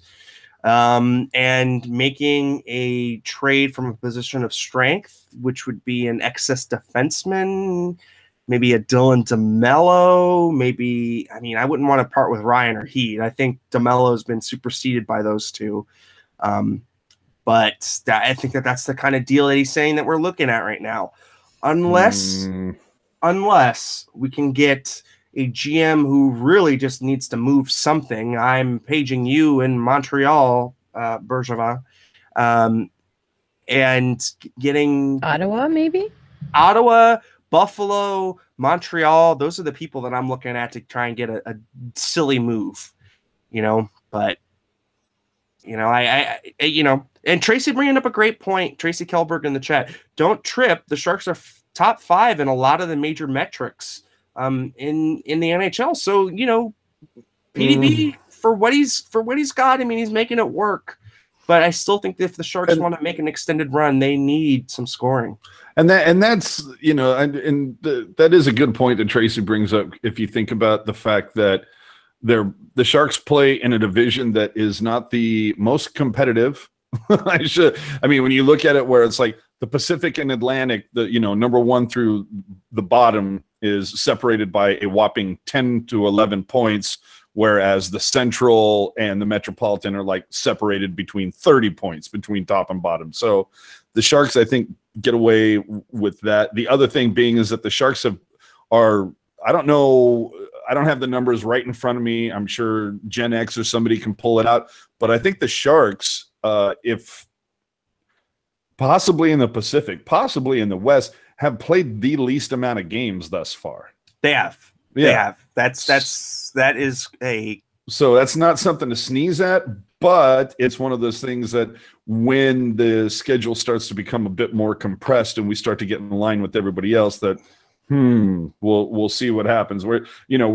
and making a trade from a position of strength, which would be an excess defenseman, maybe a Dylan DeMello, maybe, I wouldn't want to part with Ryan or Heat. I think DeMello has been superseded by those two. But I think that's the kind of deal that he's saying that we're looking at right now. Unless we can get a GM who really just needs to move something. I'm paging you in Montreal, Bergevin, and getting Ottawa, maybe? Ottawa, Buffalo, Montreal. Those are the people that I'm looking at to try and get a silly move, but and Tracy bringing up a great point. Tracy Kellberg in the chat. Don't trip. The Sharks are top 5 in a lot of the major metrics in the NHL. So, PDB for what he's got, he's making it work. But I still think that if the Sharks want to make an extended run, they need some scoring. And that's that is a good point that Tracy brings up. If you think about the fact that the Sharks play in a division that is not the most competitive. When you look at it where it's like the Pacific and Atlantic, number 1 through the bottom is separated by a whopping 10 to 11 points, whereas the Central and the Metropolitan are like separated between 30 points between top and bottom. So the Sharks, I think, get away with that. The other thing being is that the Sharks I don't know, I don't have the numbers right in front of me. I'm sure Gen X or somebody can pull it out. But I think the Sharks, if possibly in the Pacific, possibly in the West, have played the least amount of games thus far. They have. Yeah. They have. That is a. So that's not something to sneeze at, but it's one of those things that when the schedule starts to become a bit more compressed and we start to get in line with everybody else, that we'll see what happens. We're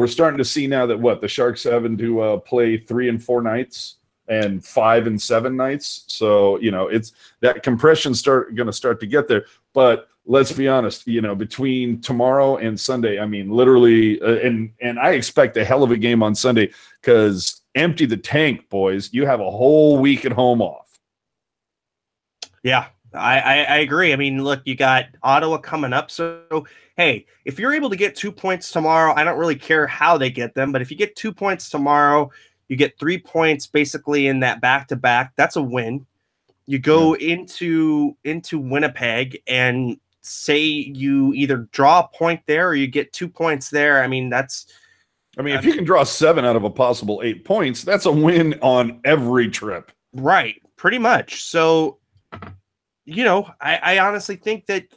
starting to see now that the Sharks having to play 3 and 4 nights and 5 and 7 nights. So it's that compression going to start to get there. But let's be honest, between tomorrow and Sunday, literally, and I expect a hell of a game on Sunday because empty the tank, boys. You have a whole week at home off. Yeah. I agree. Look, you got Ottawa coming up. So, hey, if you're able to get 2 points tomorrow, I don't really care how they get them, but if you get 2 points tomorrow, you get 3 points basically in that back-to-back. That's a win. You go into Winnipeg and say you either draw a point there or you get 2 points there. I mean, if you can draw 7 out of a possible 8 points, that's a win on every trip. Right, pretty much. So, I honestly think that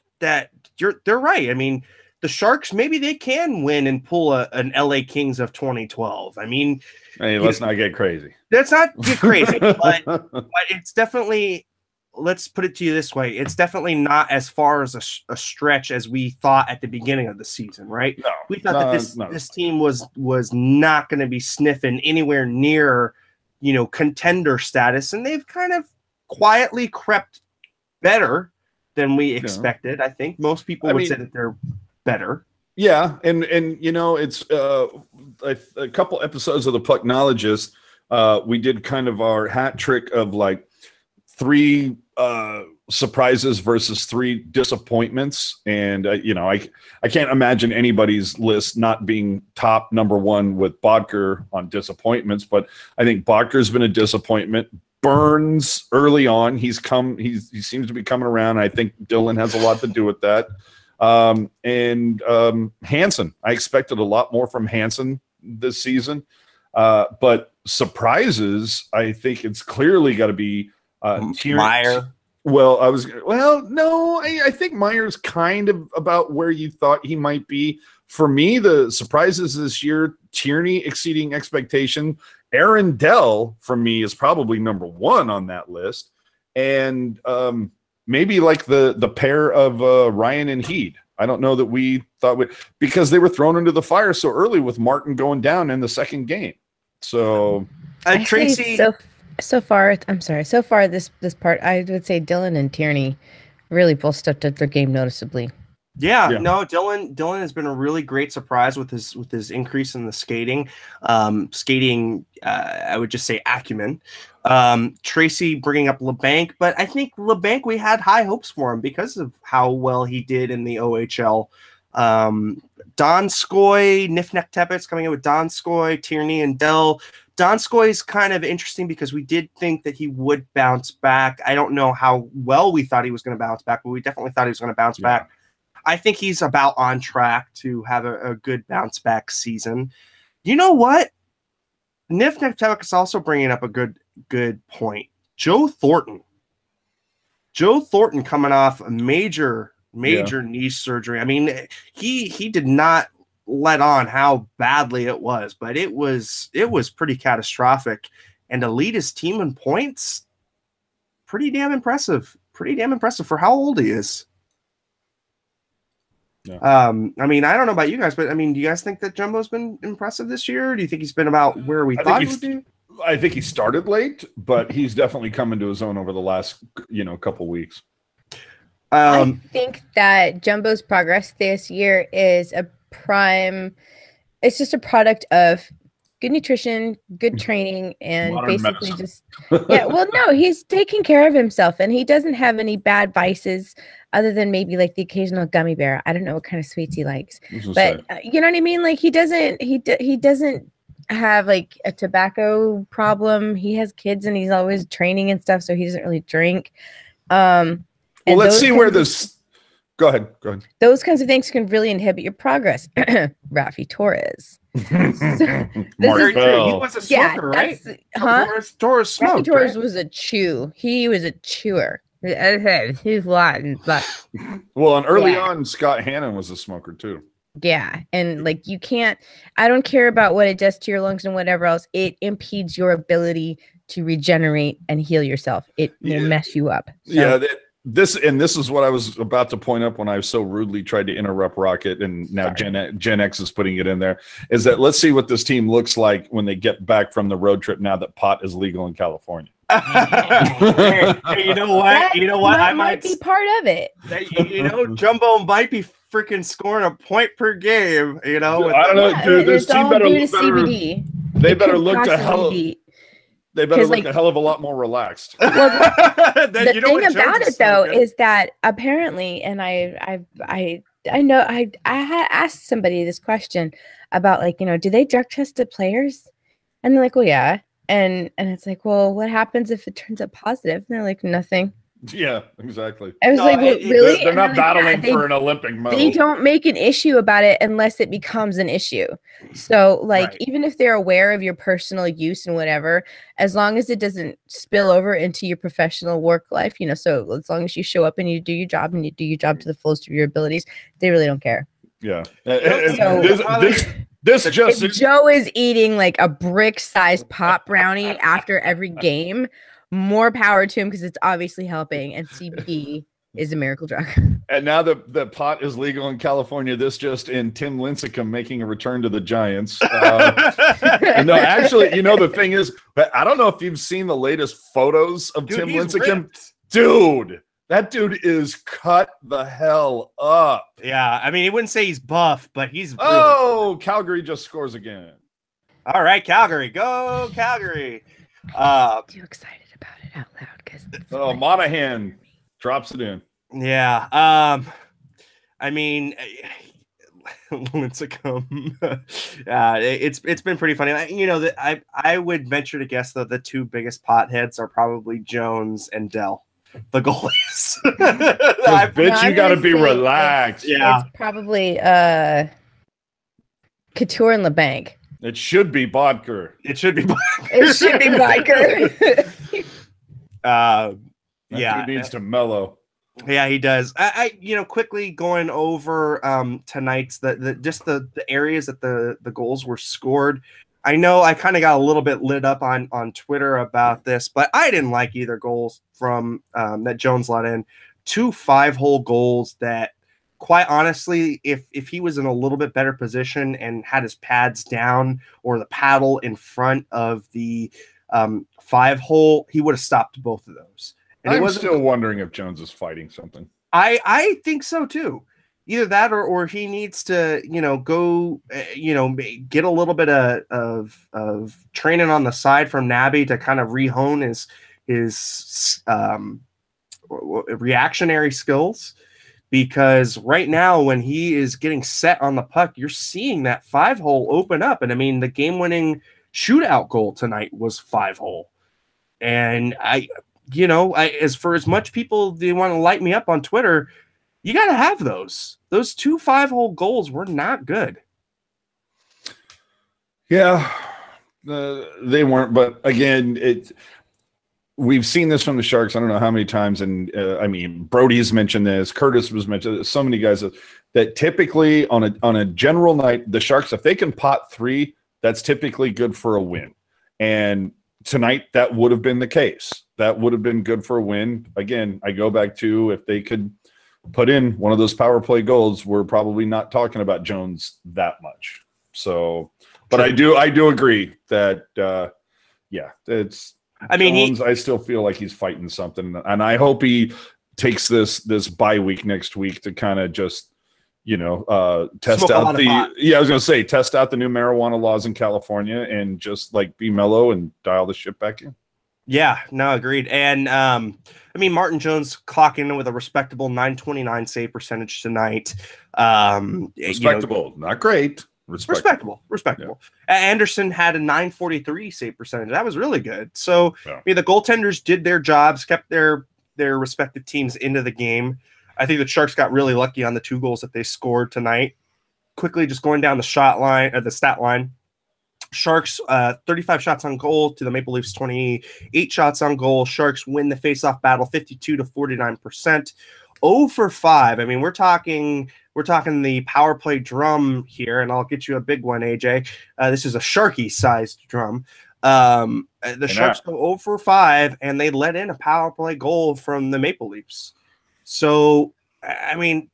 they're right. I mean, the Sharks, maybe they can win and pull an LA Kings of 2012. I mean, hey, let's not get crazy. Let's not get crazy, but it's definitely. Let's put it to you this way: it's definitely not as far as a stretch as we thought at the beginning of the season, right? No, we thought that this team was not going to be sniffing anywhere near, contender status, and they've kind of quietly crept better than we expected. I think most people would say that they're better. Yeah, and it's a couple episodes of the Pucknologist. We did kind of our hat trick of like 3 surprises versus 3 disappointments, and I can't imagine anybody's list not being top number 1 with Bodker on disappointments, but I think Bodker's been a disappointment. Burns early on, he seems to be coming around. I think Dillon has a lot to do with that. And Hansen, I expected a lot more from Hansen this season, but surprises, I think it's clearly got to be Meyer. No, I think Meyer's kind of about where you thought he might be. For me, the surprises this year, Tierney exceeding expectation. Aaron Dell, for me, is probably number 1 on that list. And maybe like the pair of Ryan and Heed. I don't know that we thought because they were thrown into the fire so early with Martin going down in the second game. So Tracy, so far this part, I would say Dillon and Tierney really both stepped up their game noticeably. Yeah, no, Dillon has been a really great surprise with his increase in the skating. I would just say acumen. Tracy bringing up LeBanc, but I think LeBanc, we had high hopes for him because of how well he did in the OHL. Donskoy, Nifnek Tepet's coming in with Donskoy, Tierney, and Dell. Donskoy is kind of interesting because we did think that he would bounce back. I don't know how well we thought he was going to bounce back, but we definitely thought he was going to bounce back. I think he's about on track to have a good bounce back season. You know what? Nifnek Tepet is also bringing up a good point. Joe Thornton coming off a major knee surgery. I mean, he did not let on how badly it was, but it was pretty catastrophic. And to lead his team in points, pretty damn impressive for how old he is. Yeah. I mean, I don't know about you guys, but I mean, do you guys think that Jumbo's been impressive this year? Do you think he's been about where we thought he would be? I think he started late, but he's definitely come into his own over the last, couple weeks. I think that Jumbo's progress this year is it's just a product of good nutrition, good training, and modern basically medicine. He's taking care of himself, and he doesn't have any bad vices other than maybe like the occasional gummy bear. I don't know what kind of sweets he likes, but you know what I mean? Like he doesn't have like a tobacco problem. He has kids and he's always training and stuff, so he doesn't really drink. Well, let's see where this. Go ahead. Those kinds of things can really inhibit your progress. Raffi Torres. He was a smoker, right? Torres smoked. Raffi Torres was a chew. He was a chewer. He's Latin, but well, and early on, Scott Hannon was a smoker too. Yeah, and like I don't care about what it does to your lungs and whatever else. It impedes your ability to regenerate and heal yourself. It will mess you up. So. Yeah, this is what I was about to point up when I so rudely tried to interrupt Rocket, and now Gen X is putting it in there. Is that let's see what this team looks like when they get back from the road trip now that pot is legal in California. Hey, you know what? I might be part of it. Jumbo might be freaking scoring a point per game. I don't know, dude. This team better look better. CBD. They better look a hell of a lot more relaxed. Well, the thing about it though is that apparently, and I know I had asked somebody this question about do they drug test the players? And they're like, well, yeah. And it's like, well, what happens if it turns up positive? And they're like, nothing. Yeah, exactly. I was No, like, well, really? They're not And I'm like, battling yeah, for an Olympic medal. they don't make an issue about it unless it becomes an issue. So, like, Right. even if they're aware of your personal use and whatever, as long as it doesn't spill over into your professional work life, so as long as you show up and you do your job and you do your job to the fullest of your abilities, they really don't care. Yeah. So, This just if Joe is eating like a brick-sized pop brownie after every game, more power to him because it's obviously helping. And CBD is a miracle drug. And now the pot is legal in California. This just in Tim Lincecum making a return to the Giants. No, actually, the thing is, I don't know if you've seen the latest photos of Tim Lincecum. Dude, that dude is cut the hell up. Yeah, I mean, he wouldn't say he's buff, but he's really Calgary just scores again. All right, Calgary. Go, Calgary. Too excited about it out loud because Monahan drops it in. Yeah. I mean, Lincecum. It's been pretty funny. That I would venture to guess that the two biggest potheads are probably Jones and Dell, the goalies. Bitch, you got to be relaxed. It's probably Couture and LeBanc. It should be Bodker. It should be. It should be Bodker. That dude needs to mellow. Yeah, he does. I quickly going over tonight's the areas that the goals were scored. I know I kind of got a little bit lit up on Twitter about this, but I didn't like either goals from that Jones let in. 2 5-hole goals that, quite honestly, if he was in a little bit better position and had his pads down or the paddle in front of the 5-hole, he would have stopped both of those. And I'm still wondering if Jones is fighting something. I think so too. Either that or he needs to, go, get a little bit of training on the side from Nabby to kind of rehone his reactionary skills. Because right now, when he is getting set on the puck, you're seeing that 5-hole open up. And I mean, the game-winning shootout goal tonight was 5-hole. And as for as much people they want to light me up on Twitter, you got to have those. Those 2 5-hole goals were not good. Yeah, they weren't. But again, we've seen this from the Sharks. I don't know how many times. And I mean, Brody's mentioned this. Curtis was mentioned. So many guys that typically on a general night, the Sharks, if they can pot 3, that's typically good for a win. And tonight, that would have been the case. That would have been good for a win. Again, I go back to if they could put in one of those power play goals, we're probably not talking about Jones that much. So, but I do agree that, it's. I mean, Jones, I still feel like he's fighting something, and I hope he takes this bye week next week to kind of just, test out I was going to say, test out the new marijuana laws in California and just like be mellow and dial the ship back in. Yeah, no, agreed. And I mean, Martin Jones clocking in with a respectable .929 save percentage tonight. Respectable, not great. Respectable. Yeah. Anderson had a .943 save percentage. That was really good. So I mean, the goaltenders did their jobs, kept their respective teams into the game. I think the Sharks got really lucky on the 2 goals that they scored tonight. Quickly, just going down the the stat line. Sharks 35 shots on goal to the Maple Leafs 28 shots on goal. Sharks win the faceoff battle 52 to 49%. 0 for 5. I mean, we're talking the power play drum here, and I'll get you a big one, AJ. This is a Sharky-sized drum. The Sharks go 0 for 5, and they let in a power play goal from the Maple Leafs. So, I mean,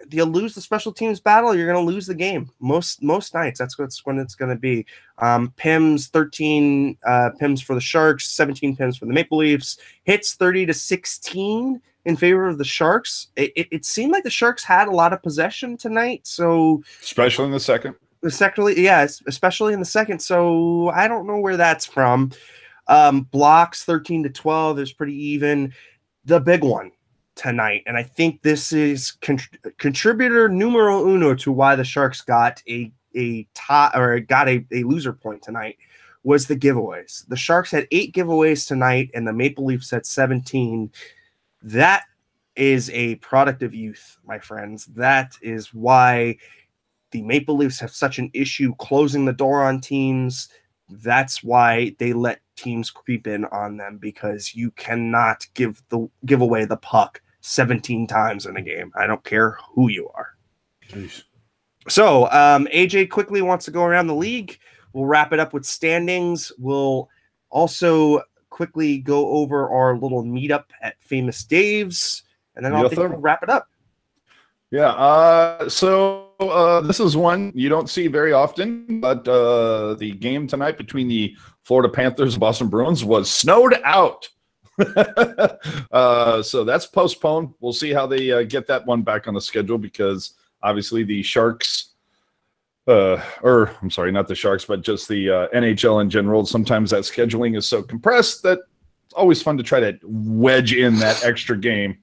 you lose the special teams battle, you're going to lose the game. Most nights, that's when it's going to be. PIMS, 13 PIMS for the Sharks, 17 PIMS for the Maple Leafs. Hits 30 to 16 in favor of the Sharks. It seemed like the Sharks had a lot of possession tonight. So, especially in the second. Especially in the second. So I don't know where that's from. Blocks 13 to 12 is pretty even. The big one tonight, and I think this is contributor numero uno to why the Sharks got a loser point tonight, was the giveaways. The Sharks had 8 giveaways tonight, and the Maple Leafs had 17. That is a product of youth, my friends. That is why the Maple Leafs have such an issue closing the door on teams. That's why they let teams creep in on them, because you cannot give away the puck 17 times in a game. I don't care who you are. Jeez. So AJ quickly wants to go around the league. We'll wrap it up with standings. We'll also quickly go over our little meetup at Famous Dave's, and then I'll think we'll wrap it up. Yeah. So this is one you don't see very often, but the game tonight between the Florida Panthers and Boston Bruins was snowed out. So that's postponed. We'll see how they get that one back on the schedule, because obviously the Sharks, I'm sorry, not the Sharks, but just the NHL in general, sometimes that scheduling is so compressed that it's always fun to try to wedge in that extra game.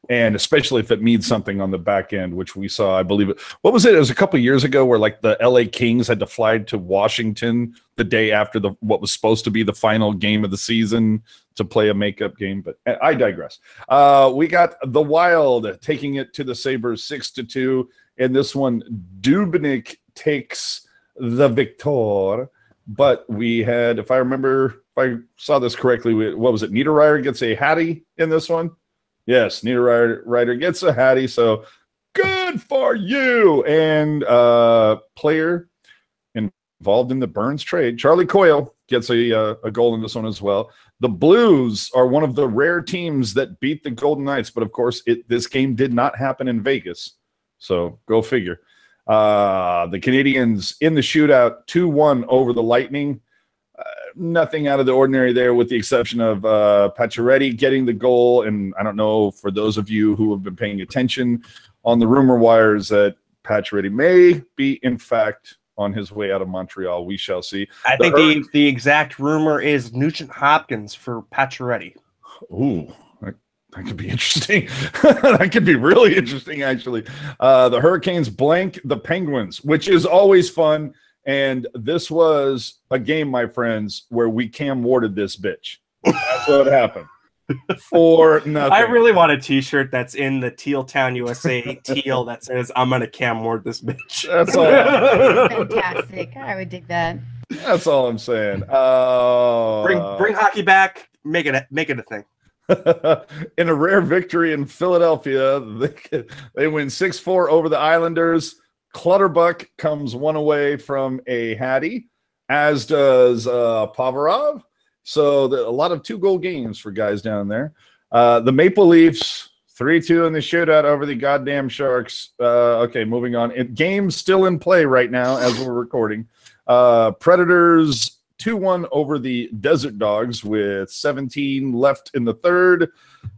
And especially if it means something on the back end, which we saw, I believe it. What was it? It was a couple of years ago where like the LA Kings had to fly to Washington the day after what was supposed to be the final game of the season to play a makeup game. But I digress. We got the Wild taking it to the Sabres 6-2. In this one, Dubnyk takes the victor. But we had, if I saw this correctly, what was it? Niederreiter gets a Hattie in this one. Yes, Niederreiter gets a Hattie, so good for you. And player involved in the Burns trade, Charlie Coyle, gets a goal in this one as well. The Blues are one of the rare teams that beat the Golden Knights, but of course, this game did not happen in Vegas, so go figure. The Canadians in the shootout, 2-1 over the Lightning. Nothing out of the ordinary there, with the exception of Pacioretty getting the goal. And I don't know, for those of you who have been paying attention on the rumor wires, that Pacioretty may be, in fact, on his way out of Montreal. We shall see. I think the exact rumor is Nugent Hopkins for Pacioretty. Ooh, that could be interesting. That could be really interesting, actually. The Hurricanes blank the Penguins, which is always fun. And this was a game, my friends, where we Cam Warded this bitch. That's what happened. For nothing. I really want a T-shirt that's in the Teal Town, USA Teal that says, "I'm gonna Cam Ward this bitch." That's all. Fantastic. I would dig that. That's all I'm saying. Bring hockey back. Make it a thing. In a rare victory in Philadelphia, they win 6-4 over the Islanders. Clutterbuck comes one away from a Hattie, as does Pavarov. So a lot of 2-goal games for guys down there. The Maple Leafs, 3-2 in the shootout over the goddamn Sharks. Okay, moving on. Game's still in play right now as we're recording. Predators 2-1 over the Desert Dogs with 17 left in the third.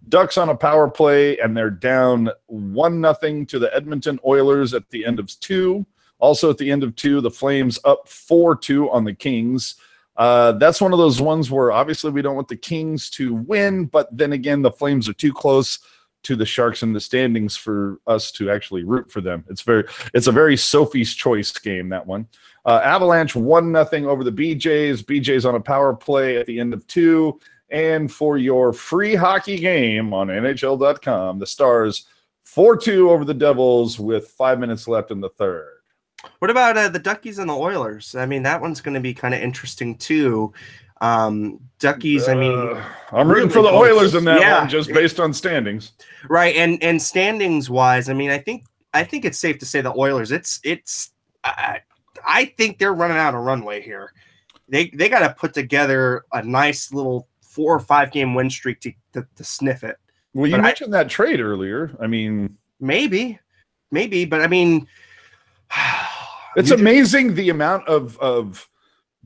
Ducks on a power play, and they're down 1-0 to the Edmonton Oilers at the end of 2. Also at the end of 2, the Flames up 4-2 on the Kings. That's one of those ones where obviously we don't want the Kings to win, but then again, the Flames are too close to the Sharks in the standings for us to actually root for them. It's a very Sophie's Choice game, that one. Avalanche 1-0 over the BJs. BJs on a power play at the end of 2. And for your free hockey game on NHL.com, the Stars 4-2 over the Devils with 5 minutes left in the third. What about the Duckies and the Oilers? I mean, that one's going to be kind of interesting too. Duckies, I mean, I'm rooting for the Oilers in that one, just based on standings, right? And standings wise, I mean, I think it's safe to say the Oilers. I think they're running out of runway here. They got to put together a nice little 4 or 5 game win streak to sniff it. Well, you mentioned that trade earlier. I mean, maybe, but I mean, it's amazing the amount of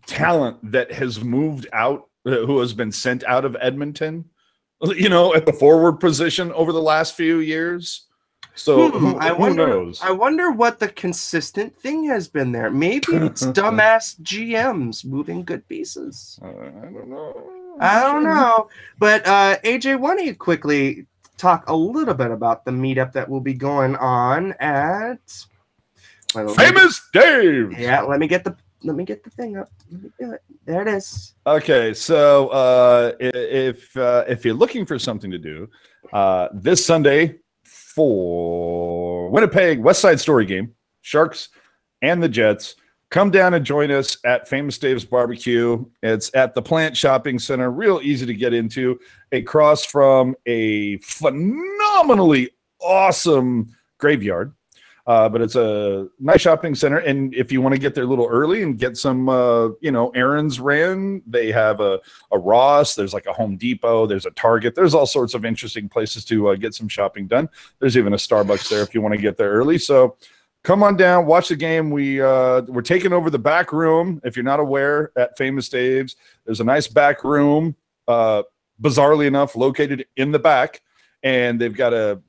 talent that has moved out, who has been sent out of Edmonton, at the forward position over the last few years. So who knows? I wonder what the consistent thing has been there. Maybe it's dumbass GMs moving good pieces. I don't know. But AJ, why don't you quickly talk a little bit about the meetup that will be going on at Famous Dave? Yeah, let me get the Let me get the thing up. Let me do it. There it is. Okay, so if you're looking for something to do, this Sunday for Winnipeg West Side Story game, Sharks and the Jets, come down and join us at Famous Dave's Barbecue. It's at the Plant Shopping Center, real easy to get into, across from a phenomenally awesome graveyard. But it's a nice shopping center, and if you want to get there a little early and get some, errands ran, they have a Ross. There's like a Home Depot. There's a Target. There's all sorts of interesting places to get some shopping done. There's even a Starbucks there if you want to get there early. So come on down, watch the game. We're taking over the back room. If you're not aware, at Famous Dave's, there's a nice back room, bizarrely enough, located in the back, and they've got a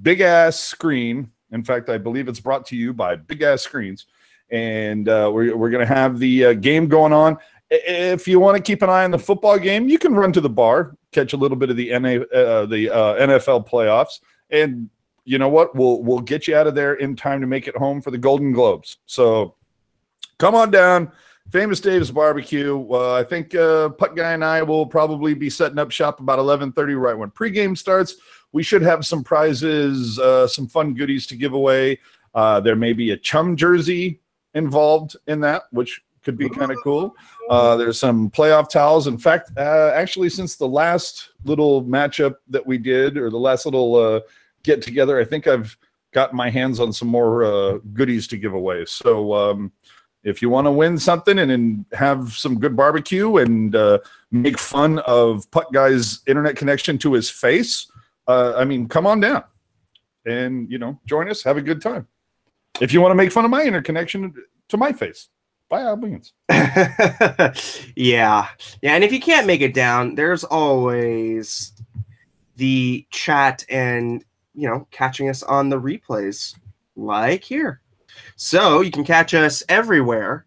big ass screen. In fact, I believe it's brought to you by Big Ass Screens. And we're going to have the game going on. If you want to keep an eye on the football game, you can run to the bar, catch a little bit of the NFL playoffs. And you know what? We'll get you out of there in time to make it home for the Golden Globes. So come on down. Famous Dave's Barbecue. I think Putt Guy and I will probably be setting up shop about 11:30 right when pregame starts. We should have some prizes, some fun goodies to give away. There may be a Chum jersey involved in that, which could be kind of cool. There's some playoff towels. In fact, actually, since the last little matchup that we did, or the last little get together, I think I've got my hands on some more goodies to give away. So if you want to win something and have some good barbecue and make fun of Putt Guy's internet connection to his face, come on down and, join us, have a good time. If you want to make fun of my interconnection to my face, by all means. Yeah. And if you can't make it down, there's always the chat and, catching us on the replays like here. So you can catch us everywhere.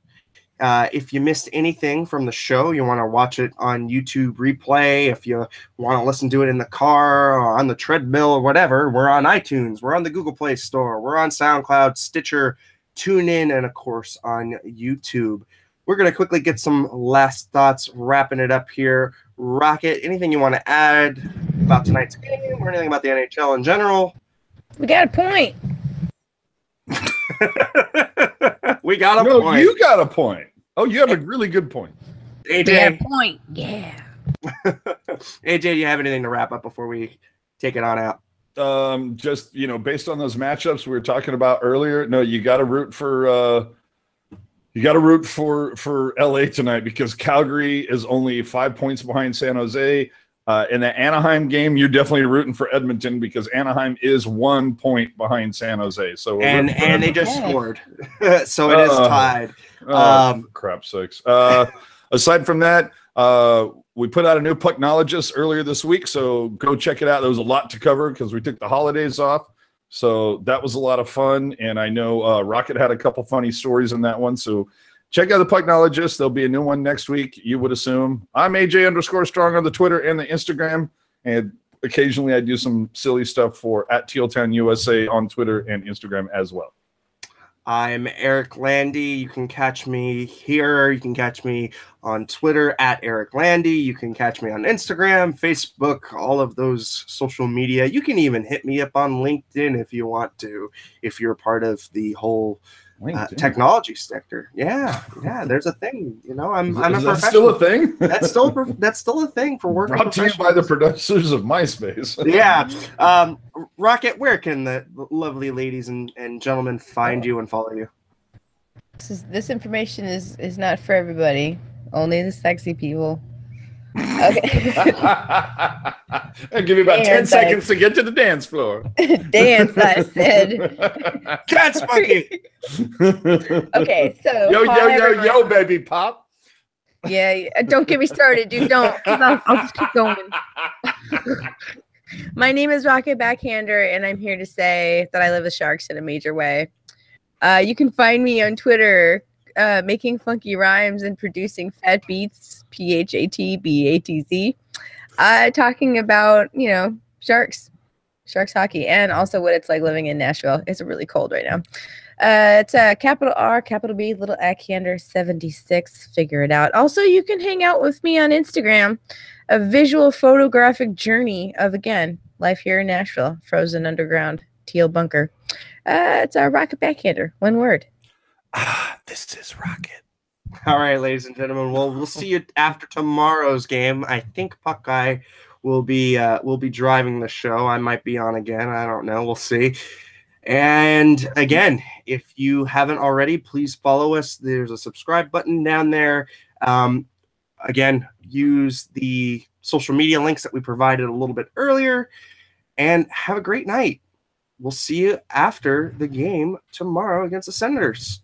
If you missed anything from the show, you want to watch it on YouTube replay. If you want to listen to it in the car or on the treadmill or whatever, we're on iTunes. We're on the Google Play Store. We're on SoundCloud, Stitcher, TuneIn, and, of course, on YouTube. We're going to quickly get some last thoughts, wrapping it up here. Rocket, anything you want to add about tonight's game or anything about the NHL in general? We got a point. We got a point. No, you got a point. Oh, you have a really good point. AJ. We got a point. Yeah. AJ, do you have anything to wrap up before we take it on out? Just, based on those matchups we were talking about earlier, no, you got to root for LA tonight, because Calgary is only 5 points behind San Jose. In the Anaheim game, you're definitely rooting for Edmonton, because Anaheim is 1 point behind San Jose. So and they just scored, so it is tied. Crap sakes. Aside from that, we put out a new Pucknologist earlier this week, so go check it out. There was a lot to cover because we took the holidays off, so that was a lot of fun. And I know Rocket had a couple funny stories in that one, so check out the Pucknologist. There'll be a new one next week, you would assume. I'm AJ_Strong on the Twitter and the Instagram. And occasionally I do some silly stuff for @TealTownUSA on Twitter and Instagram as well. I'm Eric Landi. You can catch me here. You can catch me on Twitter @EricLandy. You can catch me on Instagram, Facebook, all of those social media. You can even hit me up on LinkedIn if you want to, if you're part of the whole technology sector. Yeah, there's a thing. I'm a professional. Still a thing? That's still a thing for working. Brought to you by the producers of MySpace. Yeah. Rocket, where can the lovely ladies and gentlemen find you and follow you? This information is not for everybody. Only the sexy people. Okay. I'll give you about 10 seconds to get to the dance floor. Dance, I said. Dance monkey. Okay, so yo, baby pop. Yeah, don't get me started, dude. Don't. I'll just keep going. My name is Rocket Backhander, and I'm here to say that I love the Sharks in a major way. You can find me on Twitter, making funky rhymes and producing fat beats, PHATBATZ, talking about, Sharks hockey, and also what it's like living in Nashville. It's really cold right now. It's a capital R, capital B, little Ackhander 76. Figure it out. Also, you can hang out with me on Instagram. A visual photographic journey of, again, life here in Nashville, frozen underground, Teal bunker. It's our Rocket Backhander. One word. This is Rocket. All right, ladies and gentlemen. Well, we'll see you after tomorrow's game. I think Puckeye will be driving the show. I might be on again. I don't know. We'll see. And again, if you haven't already, please follow us. There's a subscribe button down there. Again, use the social media links that we provided a little bit earlier, and have a great night. We'll see you after the game tomorrow against the Senators.